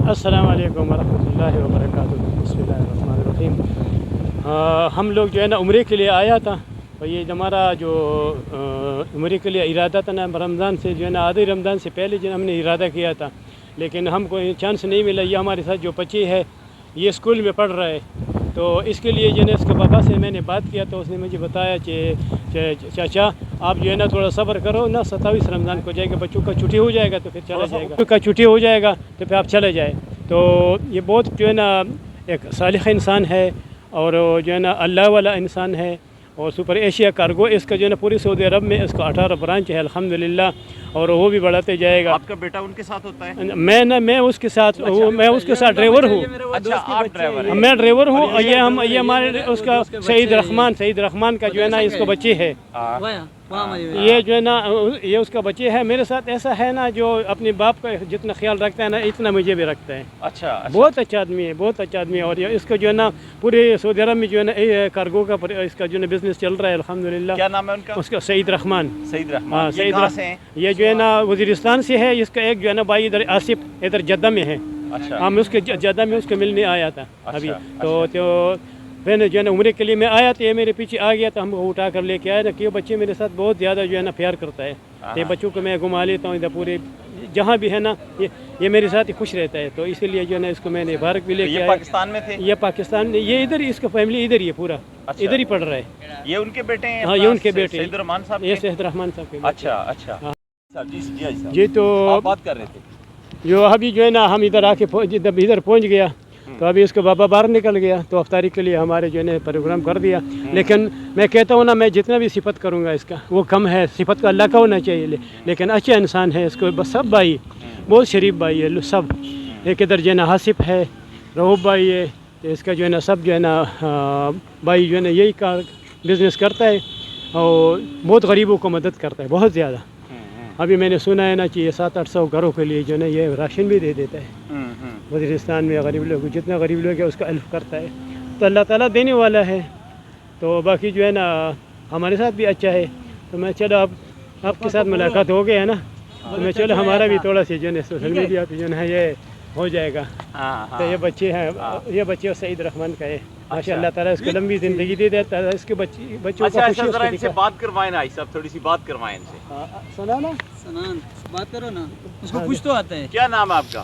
अस्सलाम वालेकुम वरहमतुल्लाहि वबरकातुहू। बिस्मिल्लाहिर्रहमानिर्रहीम। हम लोग जो है ना उम्रे के लिए आया था, और ये हमारा जो उम्रे के लिए इरादा था ना, रमज़ान से जो है ना आधे रमज़ान से पहले जो हमने इरादा किया था, लेकिन हमको चांस नहीं मिला। ये हमारे साथ जो बच्चे है ये स्कूल में पढ़ रहा है, तो इसके लिए जो है ना इसके पापा से मैंने बात किया, तो उसने मुझे बताया कि चाचा आप जो है ना थोड़ा सब्र करो ना, 27 रमज़ान को जाएगा, बच्चों का छुट्टी हो जाएगा तो फिर चला जाएगा, बच्चों का छुट्टी हो जाएगा तो फिर आप चले जाए। तो ये बहुत जो है ना एक सालिह इंसान है, और जो है ना अल्लाह वाला इंसान है, और सुपर एशिया कार्गो इसका जो है ना पूरी सऊदी अरब में इसका 18 ब्रांच है अल्हम्दुलिल्लाह, और वो भी बढ़ाते जाएगा। आपका बेटा उनके साथ होता है? मैं उसके साथ मैं उसके साथ ड्राइवर हूँ। अच्छा, आप ड्राइवर हैं? मैं ड्राइवर हूँ, और ये हमारे उसका सईद रहमान का जो है ना इसको बच्चे है, ये जो है ना ये उसका बच्चे है। मेरे साथ ऐसा है ना, जो अपने बाप का जितना ख्याल रखता है ना, इतना मुझे भी रखता है। अच्छा। बहुत अच्छा आदमी है, बहुत अच्छा आदमी है, और इसका जो है ना पूरे सऊदी अरब में जो है ना कार्गो का इसका जो है ना बिजनेस चल रहा है अल्हम्दुलिल्लाह। क्या नाम है उनका? उसका सईद रहमान। हाँ, सईद ये जो है ना वज़ीरिस्तान से है। इसका एक जो है ना भाई इधर आसिफ इधर जद्दा में है। अच्छा। हम उसके जद्दा में उसको मिलने आया था अभी। अच्छा। तो मैंने जो है ना उम्रे के लिए मैं आया, तो ये मेरे पीछे आ गया, तो हमको उठा कर लेके आया ना, कि बच्चे मेरे साथ बहुत ज़्यादा जो है ना प्यार करता है। ये बच्चों को मैं घुमा लेता हूँ इधर पूरे, जहाँ भी है ना ये मेरे साथ ही खुश रहता है, तो इसीलिए जो है ना इसको मैंने भारत भी लेके आया। पाकिस्तान में थे? ये पाकिस्तान में, ये इधर ही, इसका फैमिली इधर ही है पूरा। अच्छा। इधर ही पढ़ रहा है। ये उनके बेटे हैं? हाँ, ये उनके बेटे सईद रहमान साहब। ये सईद रहमान साहब के। अच्छा अच्छा जी, तो आप बात कर रहे थे जो अभी जो है ना हम इधर आके इधर पहुंच गया, तो अभी इसका बाबा बाहर निकल गया, तो अफ्तारी के लिए हमारे जो है ना प्रोग्राम कर दिया। लेकिन मैं कहता हूँ ना, मैं जितना भी सिफत करूँगा इसका वो कम है। सिफत का अल्लाह का होना चाहिए, लेकिन अच्छा इंसान है। इसको बस सब भाई बहुत शरीफ भाई है सब। एक इधर जो है ना हासिफ है, रहूब भाई है, तो इसका जो है ना सब जो है ना भाई जो है ना यही का बिज़नेस करता है, और बहुत गरीबों को मदद करता है बहुत ज़्यादा। अभी मैंने सुना है ना कि ये 700-800 घरों के लिए जो है ना ये राशन भी दे देता है। वज़ीरिस्तान में गरीब लोग, जितना गरीब लोग है उसका हेल्प करता है, तो अल्लाह ताला देने वाला है। तो बाकी जो है ना हमारे साथ भी अच्छा है। तो मैं चलो अब आपके साथ मुलाकात हो गया है ना, तो मैं चलो हमारा भी थोड़ा सी जो है सोशल मीडिया पे जो है ये हो जाएगा। तो ये बच्चे हैं, ये बच्चे सईद रहमान का है। माशाअल्लाह ताला इसको लंबी ज़िंदगी दे देता है, इसके बच्चों को खुशी। इनसे बात करवाएं ना, सब थोड़ी सी बात करवाएं इनसे। सुना ना, बात करो ना, उसको कुछ तो आता है। क्या नाम है आपका?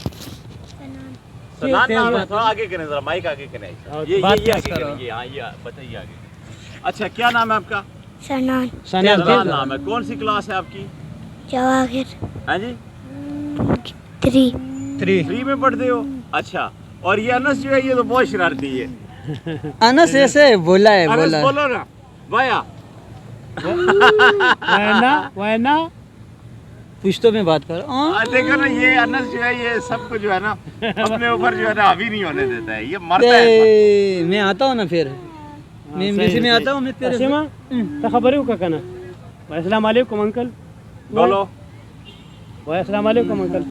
सनान नाम है। थोड़ा आगे करें, जरा माइक आगे करें। ये आगे करें, ये हाँ, ये बताइए आगे। अच्छा, क्या नाम है आपका? सनान नाम है। कौन सी क्लास है आपकी? जवाहिर। हाँ जी, 3 में पढ़ते हो? अच्छा। और ये अनस जो है ये तो बहुत शरारती है। अनस ऐसे बोला है, बोला बोलो ना भैया। वैना पुश्तो में बात करो। देखो ना, ये अनस जो है ये सब कुछ जो है ना अपने ऊपर जो है ना हावी नहीं होने देता है, ये मरता है। मैं आता हूँ ना, फिर मैं आता हूँ। मैं तेरे से खबर है का ना। अस्सलाम वालेकुम अंकल। बोलो। अस्सलाम वालेकुम अंकल।